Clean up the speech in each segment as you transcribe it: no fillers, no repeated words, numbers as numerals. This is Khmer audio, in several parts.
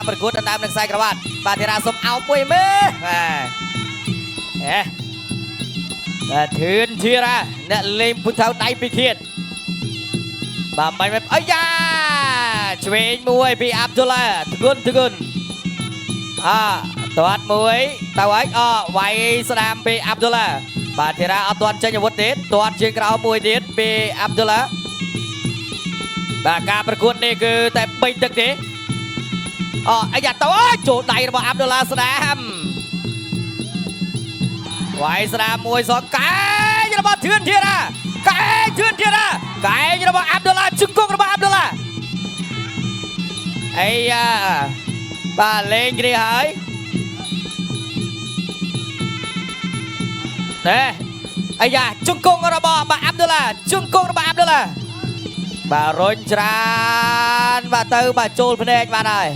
ประกวดตามนักสายกระบาดบาเทราสมเอาปุยมือแต่ถืนทีระเนี่ยเล่มพุทธาได้ปีเขียนบาไม่แบบยาช่วยมวยพี่อับดุลละทุกุนตวัดมวยตะไว้ไว้สนามพี่อับดุลละบาเทราเอาตัวเชียงวุฒิเด็ดตัวเชียงกราวมวยเด็ดพี่อับดุลละบาการประกวดนี่คือแต่ไม่ตึกทีอยากตัวโจดได้ระบอับดุลลาสนามไว้สนามมวยสองไก่ระบเถื่อนเทียระไก่เถื่อนเทียระไก่ระบอับดุลลาจุกกระบอับดุลลาบาเล่งกี่หายจุกกระบอับดุลลาจุกกระบอับดุลลาบาโรนจานบาเตอร์บาโจลพเนจมาหน่อย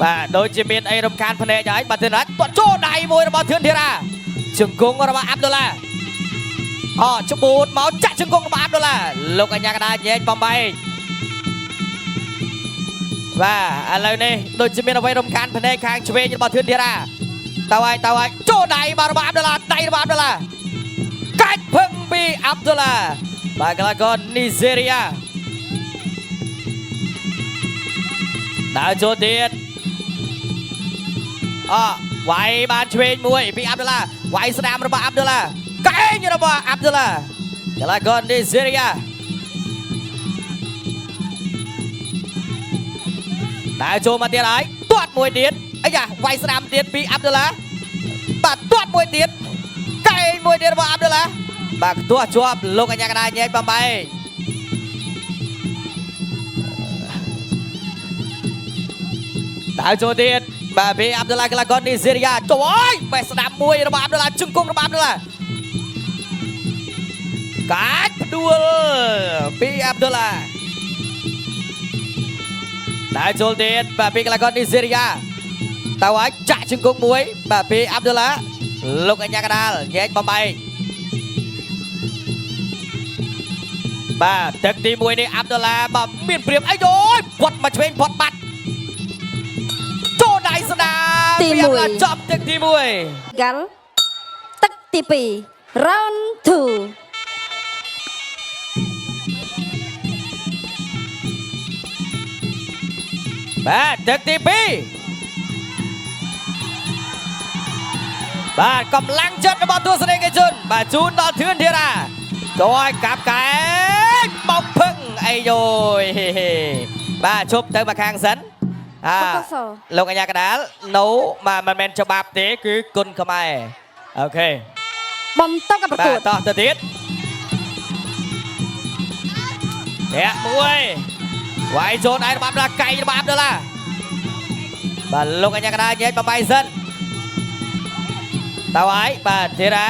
บาโดยจะมีไอ้รำคาญพเนจบาเถื่อนตัวโจได้มวยระบเถื่อนเทียระจุกกระบอับดุลลาจุบูดเมาจัดจุกกระบอับดุลลาลูกอัญญากระดาษเย็นบอมไปว่าอะไรนี่โดยจะมีไอ้รำคาญพเนจข้างชเวย์ระบเถื่อนเทียระตาไว้โจได้มาระบอับดุลลาได้ระบอับดุลลากัดพึ่งปีอับดุลลาบากลากอนนิเจเรียดาวโจเดียดไว้บานชเวนมวยปีอับดุลลาไว้สนามระบอับดุลลาไก่ระบอับดุลลากลากอนนิเจเรียดาวโจมาเตียไรตัวมวยเดียดไว้สนามเดียดปีอับดุลลาบาดตัวมวยเดียดไก่มวยเดียดระบอับดุลลาบากตัวจวบลูกอัญญากระดาษเย็นบอมไปดาวโจเดียดบาบีอับดุลลากลากอนนิเจเรียโจ้ยไปสนามมวยระบอับดุลลาจุงกุงระบอับดุลลาการดูบีอับดุลลาดาวโจเดียดบาบีกลากอนนิเจเรียตาไว้จ่าจุงกุงมวยบาบีอับดุลลาลูกอัญญากระดาษเย็นบอมไปบาตึกตีมวยนี่อับดุลลาบาเมียนเปรียบโดยพดมาเชนพดบัดโจได้สนามตีมวยจอบตึกตีมวยกันตึกตีปี round 2บาตึกตีปีบากำลังจัดระบตัวแสดงกันจนบาจูนต่อเทือนเทียราโดยกับไก่บอมพึ่งโยยบาชุบเติมมาคางสันลงอัญญากระดาษโน้มามันเป็นฉบับนี้คือกุนขมายโอเคบอมต้องกับประกวดต่อตัวติดเตะมวยไว้โจนไอ้ระบำละไก่ระบำเด้อละบาลงอัญญากระดาษเย็นมาใบสันตาไว้บาเทระ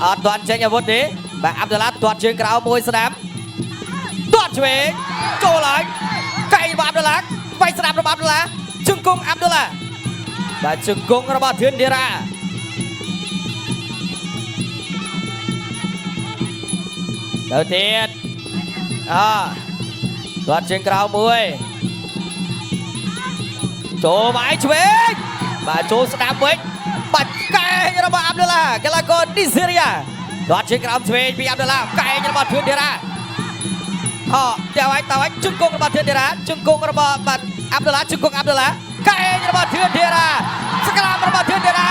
อดตอนเชียงยวุฒินี้บาอับดุลลาตัวเชียงกราวมวยสนามตัวเชวโจเลยไก่ระบำเด้อละไปสนามระบำเด้อละจุงกุงอับดุลลาบาจุงกุงระบำเถื่อนเดียระเดือดเทียดตัวเชียงกราวมวยโจไม้เชวบาโจสนามมวยบัดไก่ระบำอับดุลลากลากอนนิเจเรียตัวเชียงกราวเชวปีอับดุลลาไก่ระบำเถื่อนเดียระเดี๋ยวไว้ตาไว้จุงกุงระบำเถื่อนเดียระจุงกุงระบำบัดอับดุลลาจุงกุงอับดุลลาไก่ระบำเถื่อนเดียระสกลามระบำเถื่อนเดียระ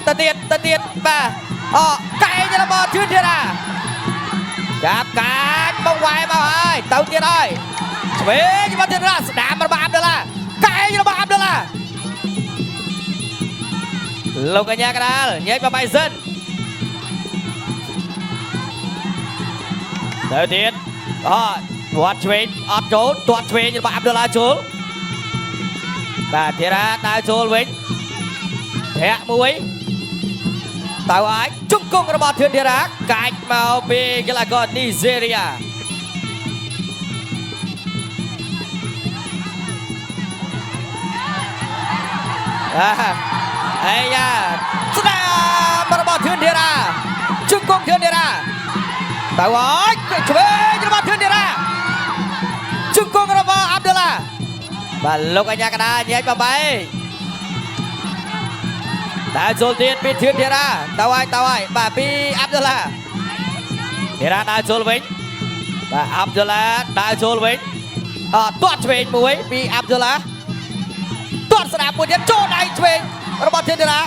ตะเตียดมาไก่ระบำเถื่อนเดียระจับการบังไว้มาให้เต่าเตียดได้เฉยระบำเถื่อนเดียระสนามระบำอับดุลลาไก่ระบำอับดุลลาลงกันยากระดาษเย็นมาใบเส้นเดี๋ยวทีตัวเชวนโจตัวเชวนระบำอับดุลลาโจบาเทระตาโจวิ่งแทะมวยตาไว้จุงกุงระบำเถื่อนเดียระไก่มาเบกลากอนนิเจเรีย អាយ៉ាស្ដាមរបស់ធឿនធីរាជង្គង់ធឿនធីរាទៅអើយឆ្វេងរបស់ធឿនធីរាជង្គង់របស់អាប់ឌុលឡាបាទលោកអញ្ញាកដាញែកបបែតែចូលទៀតពីធឿនធីរាទៅហើយបាទពីអាប់ឌុលឡាធីរាដើរចូលវិញបាទអាប់ឌុលឡាដើរចូលវិញទាត់ឆ្វេងមួយពីអាប់ឌុលឡាទាត់ស្ដាប់មួយទៀតចូលដៃឆ្វេងរបស់ធឿនធីរា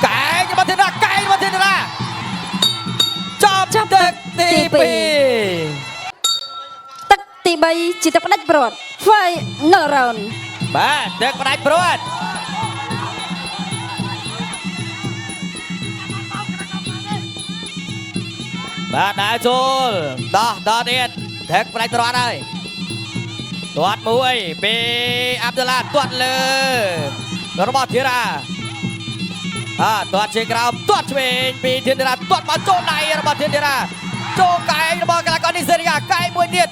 កែងរបស់ធឿនធីរាចាប់ទឹកទី2ទឹកទី3ជាទឹកផ្ដាច់ព្រាត់ Final round បាទទឹកផ្ដាច់ព្រាត់បាទដើរចូលដោះទៀតទឹកផ្ដាច់ព្រាត់ហើយទាត់មួយពីអាប់ឌុលឡាទាត់លើរបស់ធីរាទាត់ជើងក្រោមទាត់ឆ្វេងពីធឿនធីរាទាត់មកចូលដៃរបស់ធឿនធីរាចូលកែងរបស់កីឡាករនីសេរីយ៉ាកែងមួយទៀត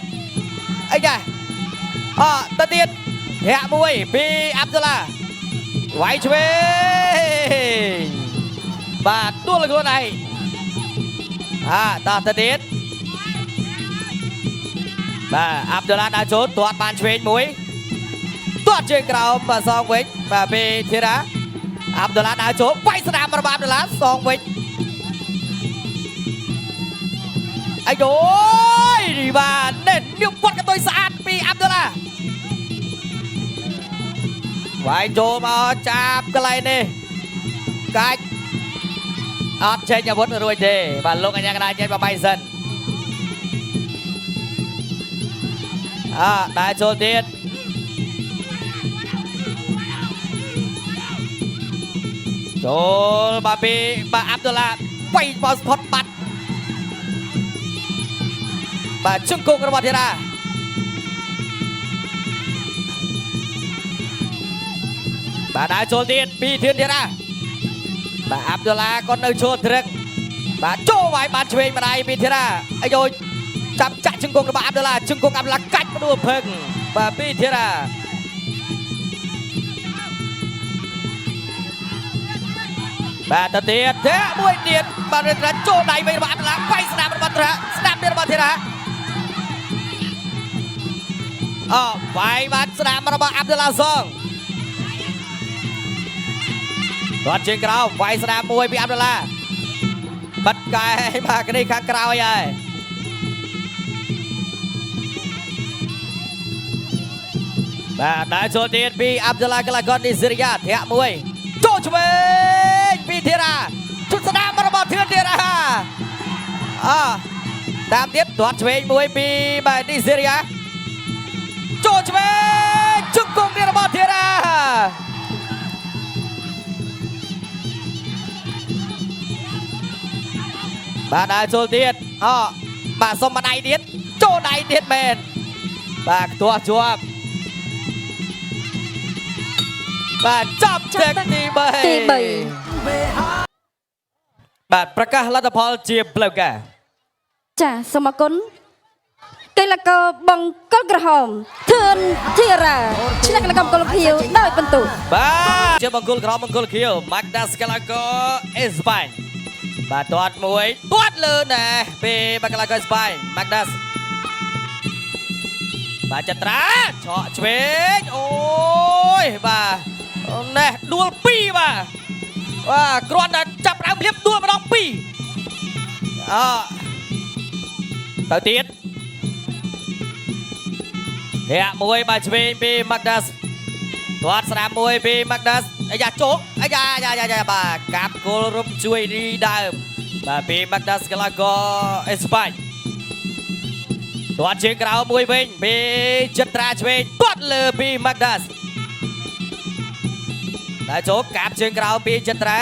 អីយ៉ាទៅទៀតធាក់មួយពីអាប់ឌុលឡាវាយឆ្វេងបាទទួលលើខ្លួនឯងតោះទៅទៀតបាទអាប់ឌុលឡាដើរចូលទាត់បានឆ្វេងមួយទាត់ជើងក្រោមបាទសងវិញបាទពីធីរាអាប់ឌុលឡាដើរចូលវាយស្ដាមរបស់អាប់ឌុលឡាសងវិញអាយអូយបាទនេះនាងគាត់កតុយស្អាតពីអាប់ឌុលឡាវាយចូលមកចាប់កន្លែងនេះកាច់អត់ចេញអាវុធរួចទេបាទលោកអញ្ញាកណ្ដាលចេញបបៃសិនដើរចូលទៀតចូលបាទពីបាទអាប់ឌុលឡាវាយមកផុតបាត់បាទជង្គង់របស់ធីរាបាទដើរចូលទៀតពីធឿនធីរាបាទអាប់ឌុលឡាក៏នៅចូលត្រឹកបាទចូលវាយបានឆ្វេងម្ដាយពីធីរាអាយចាប់ចាក់ជង្គង់របស់អាប់ឌុលឡាជង្គង់អាប់ឌុលឡាកាច់ផ្ដួលភឹងបាទពីធីរាបាទទៅទៀតទេមួយទៀតបាទរត់ចូលដៃវិញរបស់អាប់ឌុលឡាវាយស្ដាប់របស់ធីរាស្ដាប់ទៀតរបស់ធីរាវាយបានស្ដាប់របស់អាប់ឌុលឡាសងគាត់ជើងក្រោមវាយស្ដាប់មួយពីអាប់ឌុលឡាបាត់កែបាទគ្នាខាងក្រោយហើយបាទដើរចូលទៀតពីអាប់ឌុលឡាកីឡាករនីសេរីយ៉ាធាក់មួយចូលឆ្វេងពីធីរាជុតស្ដាប់របស់ធឿនធីរាតាមទៀតទាត់ឆ្វេងមួយពីបាទនីសេរីយ៉ាចូលឆ្វេងជង្គង់ទៀតរបស់ធីរាបាទដើរចូលទៀតបាទសុំម្ដាយទៀតចូលដៃទៀតមែនបាទខ្ទាស់ជាប់បាទចាប់ទឹកទី3បាទប្រកាសលទ្ធផលជាផ្លូវការចាសូមអរគុណកីឡាករបង្គោលក្រហមធឿនធីរាឆ្នះកីឡាករបង្គោលខៀវដោយបន្ទុកបាទជាបង្គោលក្រហមបង្គោលខៀវម៉ាក់ដាសកីឡាករអេស្ប៉ាញបាទទាត់មួយទាត់លើណែពីកីឡាករអេស្ប៉ាញម៉ាក់ដាសបាទចត្រាឆក់ឆ្វេងអូយបាទណែដួល2បាទគ្រាន់តែចាប់ដើមភ្លាមដួលម្ដង2ទៅទៀតធាក់មួយបាទឆ្វេងពីម៉ាក់ដាសទាត់ស្ដាប់មួយពីម៉ាក់ដាសអាយ៉ាជោគអាយ៉ាបាទកាប់គល់រំជួយរីដើមបាទពីម៉ាក់ដាសកីឡាករអេស្ប៉ាញទាត់ជើងក្រោមមួយវិញពីចត្រាឆ្វេងទាត់លើពីម៉ាក់ដាសតែជោគកាប់ជើងក្រោមពីចត្រា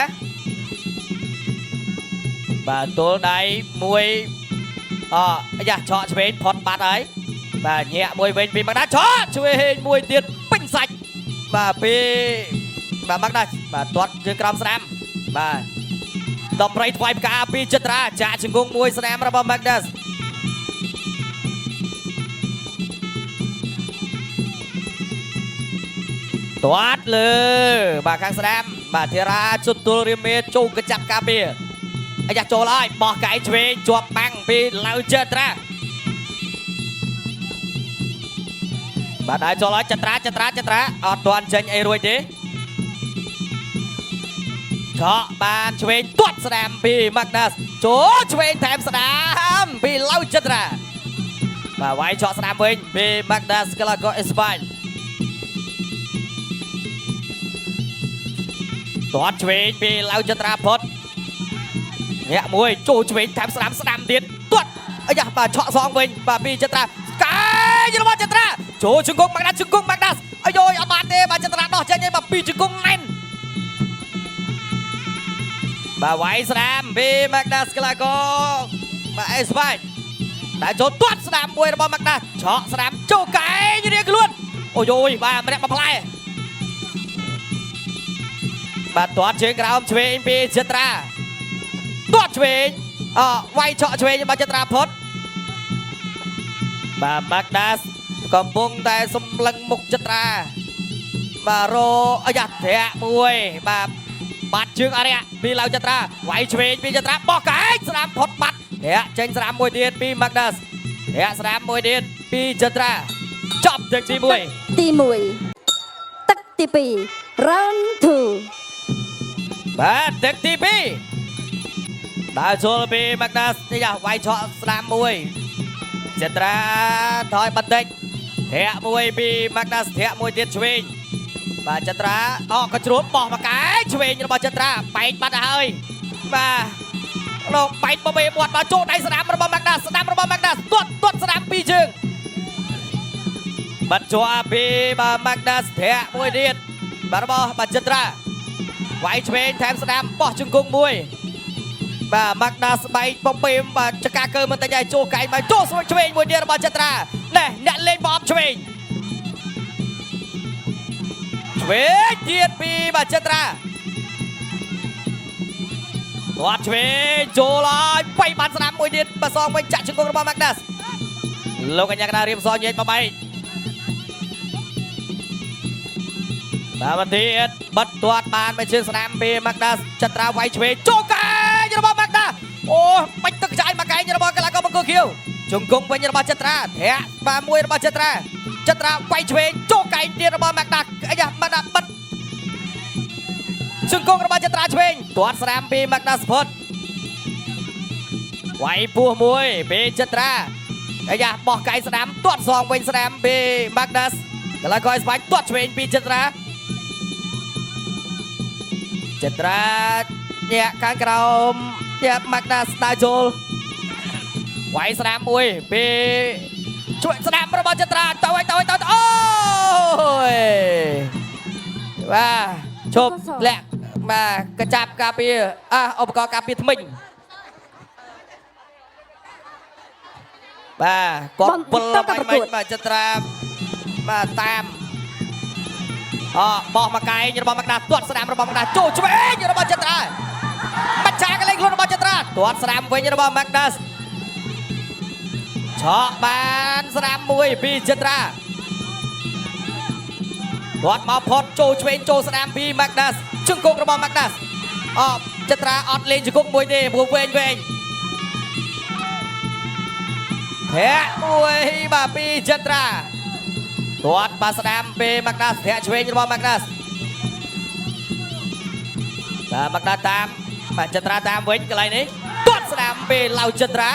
បាទទល់ដៃមួយអាយ៉ាឆក់ឆ្វេងផុតបាត់ហើយបាទញាក់មួយវិញពីម៉ាក់ដាសឆក់ឆ្វេងមួយទៀតពេញសាច់បាទពីបាទម៉ាក់ដាសបាទទាត់ជើងក្រោមស្ដាំបាទដំរីថ្វាយផ្កាពីចត្រាចាក់ជង្គង់មួយស្ដាំរបស់ម៉ាក់ដាសត ទាត់លើបាទខាងស្ដាំបាទធីរាជន្ទុលរៀមមេជូកចាប់ការពារអាយ៉ាចូលហើយបោះកែឆ្វេងជាប់បាំងពីឡៅចត្រាបាទហើយចូលហើយចត្រាអត់ទាន់ចេញអីរួចទេឆក់បានឆ្វេងទាត់ស្ដាំពី Magnus ចូលឆ្វេងថែមស្ដាំពីឡៅចត្រាបាទវាយឆក់ស្ដាំវិញពី Magnus កីឡាករអេស្ប៉ាញទាត់ឆ្វេងពីឡៅចត្រាផុតញាក់មួយចូលឆ្វេងថែមស្ដាំទៀតទាត់អាយ៉ាបាទឆក់សងវិញបាទពីចត្រាកាយរបស់ចត្រាចូលជង្គង់ Magnus អាយអត់បានទេបាទចត្រាដោះចេញហើយបាទពីជង្គង់ណែនបាទវាយស្ដាំពី Magnus កីឡាករបាទអេស្ប៉ាញតែចូលទាត់ស្ដាំមួយរបស់ Magnus ឆក់ស្ដាំចូលកែងរៀងខ្លួនអូយបាទម្នាក់មួយផ្លែបាទទាត់ជើងក្រោមឆ្វេងពីចត្រាទាត់ឆ្វេងវាយឆក់ឆ្វេងរបស់ចត្រាផុតបាទ Magnus កំពុងតែសម្លឹងមុខចត្រាបាទរអាយ៉ាធាក់មួយបាទបាត់ជើងអរិយពីឡៅចត្រាវាយឆ្វេងពីចត្រាបោះកែងស្ដាំផុតបាត់ធាក់ចេញស្ដាំមួយទៀតពី Magnus ធាក់ស្ដាំមួយទៀតពីចត្រាចប់ទឹកទី1ទី1ទឹកទី2 round 2បាទទឹកទី2ដើរចូលពី Magnus នេះវាយឆក់ស្ដាំមួយចត្រាថយបន្តិចធាក់មួយពី Magnus ធាក់មួយទៀតឆ្វេងបាទចត្រាក៏ជ្រួតបោះមកកែឆ្វេងរបស់ចត្រាបែកបាត់ទៅហើយបាទលោកបែកបបេមាត់ដល់ចូលដៃស្ដាំរបស់ Magnus ទាត់ស្ដាំពីរជើងបាត់ជាប់ពីបាទ Magnus ធាក់មួយទៀតបាទរបស់បាទចត្រាវាយឆ្វេងថែមស្ដាំបោះជង្គង់មួយបាទ Magnus បែកបបេបាទចកាកើមិនតែឲ្យចូលកែមកចូលស្រួយឆ្វេងមួយទៀតរបស់ចត្រាណែអ្នកលេងបបឆ្វេងទៀតពីបាទចត្រាទាត់ឆ្វេងចូលហើយបែកបានស្ដាំមួយទៀតបសងវិញចាក់ជង្គង់របស់ Magnus លោកកញ្ញាកណ្ដាលរៀបសញញែកបបែកបាទបន្ទាត់បិទទាត់បានមួយជើងស្ដាំពី Magnus ចត្រាវាយឆ្វេងចូលកែងរបស់ Magnus អូបាច់ទឹកចាយមកកែងរបស់កីឡាករបង្គោលខៀវជង្គង់វិញរបស់ចត្រាធាក់បាទមួយរបស់ចត្រាវាយឆ្វេងចូលកែងទៀតរបស់ Magnus អាយ៉ា Magnus បិទជង្គង់របស់ចត្រាឆ្វេងទាត់ស្ដាំពី Magnus ផុតវាយពោះមួយពីចត្រាអាយ៉ាបោះកែងស្ដាំទាត់សងវិញស្ដាំពី Magnus កីឡាករអេស្ប៉ាញទាត់ឆ្វេងពីចត្រាញាក់ខាងក្រោមញាក់ Magnus ដើរចូលវាយស្ដាំមួយពីជួយស្ដាំរបស់ចត្រាទៅអូយបាទជប់លាក់បាទកចាប់ការពារឧបករណ៍ការពារថ្មិញបាទគាត់ពលមិនបាទចត្រាបាទតាមបោះមកកែងរបស់ Magnus ទាត់ស្ដាំរបស់ Magnus ចូលឆ្វេងរបស់ចត្រាម្ចាស់កលេងខ្លួនរបស់ចត្រាទាត់ស្ដាំវិញរបស់ Magnus ឆក់បានស្ដាំមួយពីចត្រាគាត់មកផុតចូលឆ្វេងចូលស្ដាំពី Magnus ជង្គង់របស់ Magnus ចត្រាអត់លេងជង្គង់មួយទេព្រោះវែងធាក់មួយបាទពីចត្រាគាត់បាស្ដាំពី Magnus ធាក់ឆ្វេងរបស់ Magnus បាទ Magnus តាមបាទចត្រាតាមវិញកន្លែងនេះទាត់ស្ដាំពីឡៅចត្រា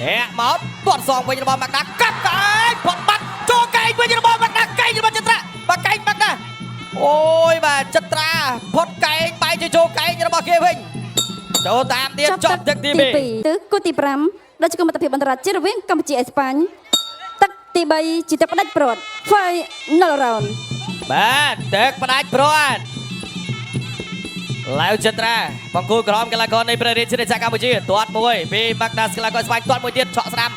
ធាក់មកទាត់សងវិញរបស់ Magnus កាប់កែងផុតបាត់ចូលកែងវិញរបស់ Magnus កែងរបស់ចត្រាបាទកែង Magnus អូយបាទចត្រាផុតកែងបែរជាចូលកែងរបស់គេវិញចូលតាមទៀតចប់ទឹកទី2ទិសគូទី5ដែលជាមិត្តភាពអន្តរជាតិរវាងកម្ពុជាអេស្ប៉ាញទឹកទី3ជាទឹកផ្ដាច់ព្រាត់ Final Round បាទទឹកផ្ដាច់ព្រាត់ឡៅចត្រាបង្គោលក្រមកីឡាករនៃព្រះរាជាណាចក្រកម្ពុជាទាត់មួយពី Magnus កីឡាករស្បែកទាត់មួយទៀតឆក់ស្ដាំ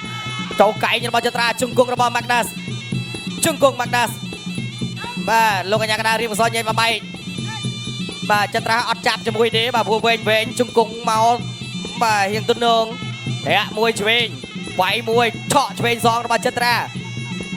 ចូលកែងរបស់ចត្រាជង្គង់របស់ Magnus បាទលោកកញ្ញាកណ្ដាលរៀបសញញែកមកបែកបាទចត្រាអត់ចាប់ជាមួយទេបាទព្រោះវែងជង្គង់មកបាទរៀងទន់នងធាក់មួយឆ្វេងវាយមួយឆក់ឆ្វេងសងរបស់ចត្រា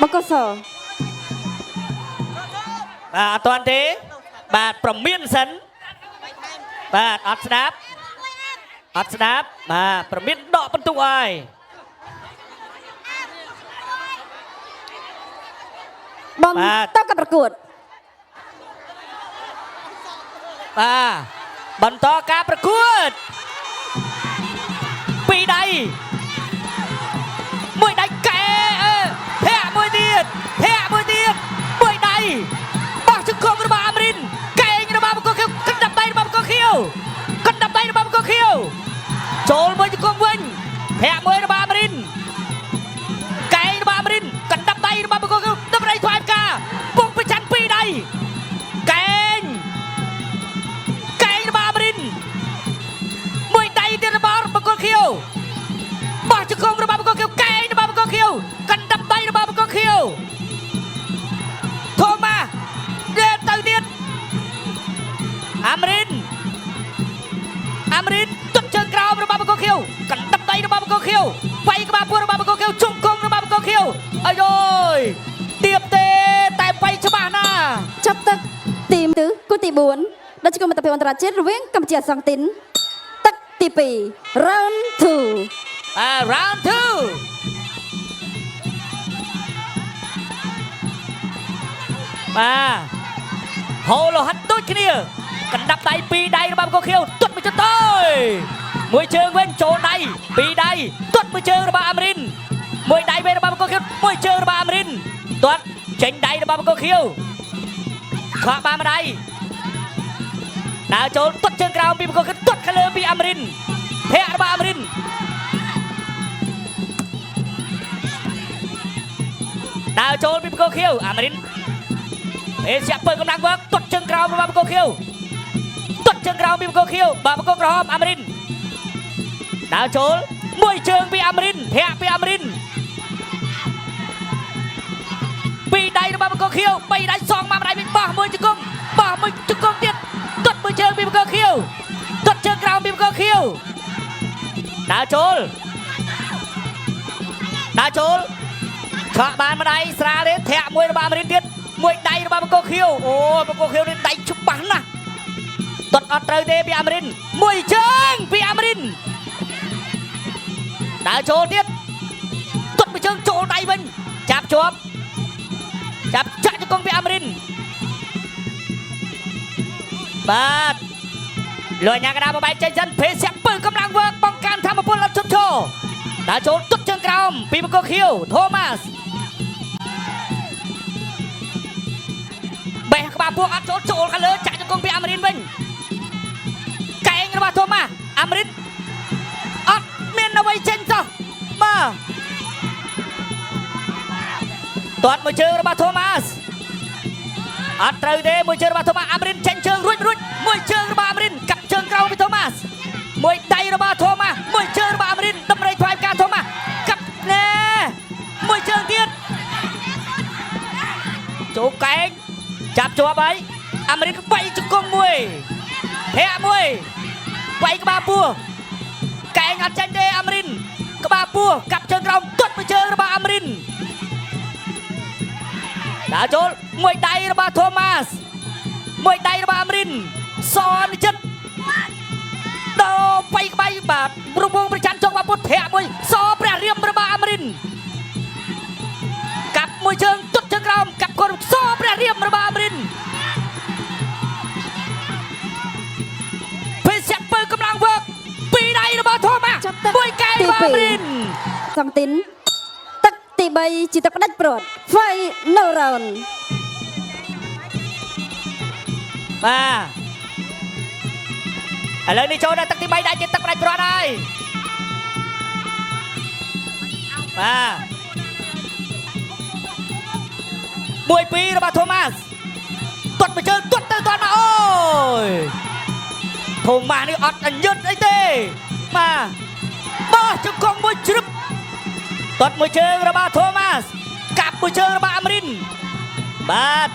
បង្គោលស បាទអត់ទាន់ទេបាទប្រមានសិនបាទអត់ស្ដាប់បាទប្រមានដកបន្ទុកហើយ បំតបកប្រកួត បាទ បន្តការប្រកួតពីរដៃមួយដៃកែធាក់មួយទៀតមួយដៃបោះជង្គង់របស់អាមរិនកែងរបស់បង្គោលខៀវកណ្ដាប់ដៃរបស់បង្គោលខៀវចូលមួយជង្គង់វិញធាក់មួយរបស់អាមរិនកែងរបស់អាមរិនកណ្ដាប់ដៃរបស់បង្គោលខៀវដើម្បីថ្វាយការពុកប្រច័ណ្ឌពីរដៃកែងរបស់អាមរិនមួយដៃទៀតរបស់បង្គោលខៀវបោះជង្គង់របស់បង្គោលខៀវកែងរបស់បង្គោលខៀវកណ្ដាប់ដៃរបស់បង្គោលខៀវថូម៉ាទៅទៀតអាមរិនទត់ជើងក្រោមរបស់បង្គោលខៀវកណ្ដាប់ដៃរបស់បង្គោលខៀវវាយក្បាលពោះរបស់បង្គោលខៀវជង្គង់របស់បង្គោលខៀវអាយយទៀបទេតែវាយច្បាស់ណាស់ ចាប់ទឹកទី2គូទី4ដែលជាគំនិតភាពអន្តរជាតិរវាងកម្ពុជាសង្ទីនទឹកទី2 round 2 round 2ហូលហិតដូចគ្នាកណ្ដាប់ដៃពីរដៃរបស់បង្គោលខៀវទត់មួយជើងទៅមួយជើងវិញចូលដៃពីរដៃទត់មួយជើងរបស់អាមរិនមួយដៃវិញរបស់បង្គោលខៀវមួយជើងរបស់អាមរិនទត់ចេញដៃរបស់បង្គោលខៀវខកបានមួយដៃដើរចូលទត់ជើងក្រោមពីបង្គោលខៀវទត់ខាងលើពីអាមរិនធាក់របស់អាមរិនដើរចូលពីបង្គោលខៀវអាមរិនអេជាពើកម្លាំងវើទត់ជើងក្រោមរបស់បង្គោលខៀវទត់ជើងក្រោមពីបង្គោលខៀវបាទបង្គោលក្រហមអាមរិនដើរចូលមួយជើងពីអាមរិនធាក់ពីអាមរិនពីរដៃរបស់បង្គោលខៀវបីដៃសងមកដៃវិញបោះមួយជង្គង់ទៀតទត់មួយជើងពីបង្គោលខៀវទត់ជើងក្រោមពីបង្គោលខៀវដើរចូលឆក់បានមួយដៃស្រាលទេធាក់មួយរបស់អាមរិនទៀតមួយដៃរបស់បង្គោលខៀវអូបង្គោលខៀវនេះដៃច្បាស់ណាស់ទត់អត់ត្រូវទេពីអាមរិនមួយជើងពីអាមរិនដើរចូលទៀតទត់មួយជើងចូលដៃវិញចាប់ជាប់ចាក់ជង្គង់ពីអាមរិនបាទលុយញ៉ាកដាបបែកចេញសិនភេសពើកម្លាំងវើបង្កើនធម្មពលអត់ជប់ឈរដើរចូលទត់ជើងក្រោមពីបង្គោលខៀវថូម៉ាសបេះក្បាលពោះអត់ចូលខាងលើចាក់ជង្គង់ពីអាមរិនវិញកែងរបស់ថូម៉ាសអាមរិនអត់មានអ្វីចេញសោះបាទទាត់មួយជើងរបស់ថូម៉ាសអត់ត្រូវទេមួយជើងរបស់ថូម៉ាសអាមរិនចេញជើងរួចមួយជើងរបស់អាមរិនកាប់ជើងក្រោមពីថូម៉ាសមួយដៃរបស់ថូម៉ាសមួយជើងរបស់អាមរិនតម្រៃថ្វាយការថូម៉ាសកាប់ណែមួយជើងទៀតចូលកែងចាប់ជាប់ហើយអាមរិនវាយជង្គង់មួយធាក់មួយវាយក្បាលពោះកែងអត់ចាញ់ទេអាមរិនក្បាលពោះកាប់ជើងក្រោមទាត់មួយជើងរបស់អាមរិនដើរចូលមួយដៃរបស់ថូម៉ាសមួយដៃរបស់អាមរិនសនចិត្តដោបៃក្បៃបាទរងប្រច័ណ្ឌចុងបាពុតធាក់មួយសព្រះរាមរបស់អាមរិនកាប់មួយជើងទត់ជើងក្រោមកាប់គាត់សព្រះរាមរបស់អាមរិនពេលចាក់ពើកម្លាំងវើពីរដៃរបស់ថូម៉ាសមួយកែងរបស់អាមរិនសង្ទីនទឹកទី3ជាទឹកផ្ដាច់ព្រាត់ Final round បាទឥឡូវនេះចូលដល់ទឹកទី3ដែលជាទឹកផ្ដាច់ព្រាត់ហើយបាទ1-2របស់ថូម៉ាសទាត់មួយជើងទាត់ទៅទាត់មកអូយថូម៉ាសនេះអត់អញ្ញឹតអីទេបាទបោះជង្គង់មួយជ្រឹបទាត់មួយជើងរបស់ថូម៉ាសកាប់មួយជើងរបស់អាមរិនបាទ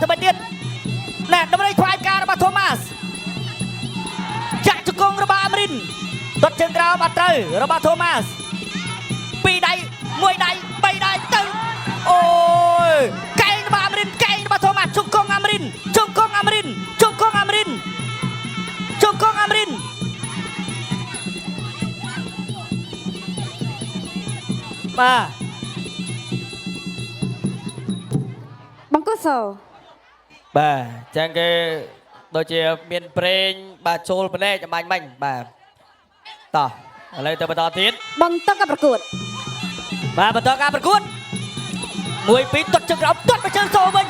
ធ្វើមិនទៀតណែដើម្បីថ្វាយការរបស់ថូម៉ាសចាក់ជង្គង់របស់អាមរិនទាត់ជើងក្រោមអត់ត្រូវរបស់ថូម៉ាសពីរដៃមួយដៃបីដៃទៅអូយកែងរបស់អាមរិនកែងរបស់ថូម៉ាសជង្គង់អាមរិនបាទបង្គោលសបាទចឹងគេ ដូចជាមានប្រេងបាទចូលភ្នែកចាំបាញ់មិញបាទតោះឥឡូវទៅបន្តទៀត បន្តការប្រកួត បាទបន្តការប្រកួតមួយពីរទាត់ជើងក្រោមទាត់មកជើងចូលវិញ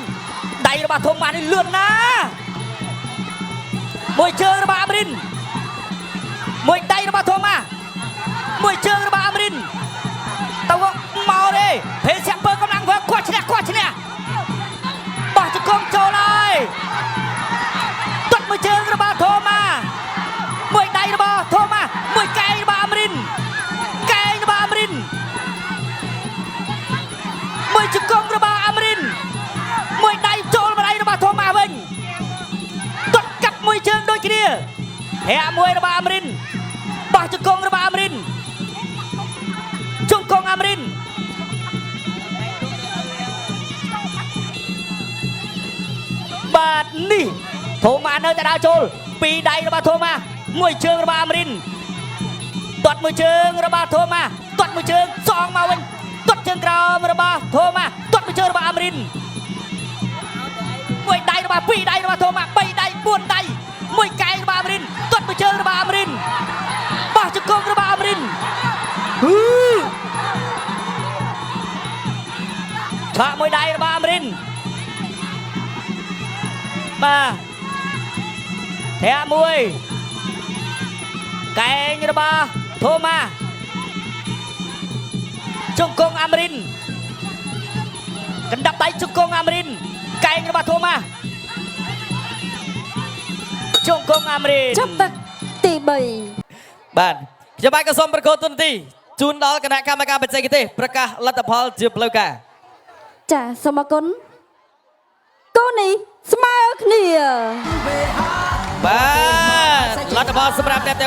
ដៃរបស់ធំម៉ានេះលឿនណាមួយជើងរបស់អាមរិនមួយដៃរបស់ធំម៉ាមួយជើងរបស់អាមរិនទៅមកទេភេសពើកម្លាំងវើគាត់ឈ្នះបោះជង្គង់ចូលហើយទាត់មួយជើងរបស់ធំម៉ាមួយដៃរបស់ធំម៉ាមួយកែងរបស់អាមរិនកែងរបស់អាមរិនមួយជង្គង់របស់អាមរិនមួយដៃចូលមកដៃរបស់ធំម៉ាវិញទាត់កាប់មួយជើងដូចគ្នាហាក់មួយរបស់អាមរិនបោះជង្គង់របស់អាមរិនជង្គង់អាមរិនបាទនេះធំម៉ានៅតែដើរចូលពីរដៃរបស់ធំម៉ាមួយជើងរបស់អាមរិនទាត់មួយជើងរបស់ធំម៉ាទាត់មួយជើងសងមកវិញទាត់ជើងក្រោមរបស់ធំម៉ាទាត់មួយជើងរបស់អាមរិនមួយដៃរបស់ពីរដៃរបស់ធំម៉ា3ដៃ4ដៃមួយកែងរបស់អាមរិនទាត់មួយជើងរបស់អាមរិនបោះជង្គង់របស់អាមរិនឆាកមួយដៃរបស់អាមរិនបាទធាក់មួយកែងរបស់ធំម៉ាជង្គង់អាមរិនកណ្ដាប់ដៃជង្គង់អាមរិនកែងរបស់ធំម៉ាជង្គង់អាមរិន ចប់ទឹកទី បាទខ្ញុំបាទក៏សូមប្រកោតទុនទីជូនដល់គណៈកម្មការបច្ចេកទេសប្រកាសលទ្ធផលជាផ្លូវការ 3ចាសូមអរគុណគូនេះស្មើគ្នា បាទលទ្ធផលសម្រាប់អ្នកទាំង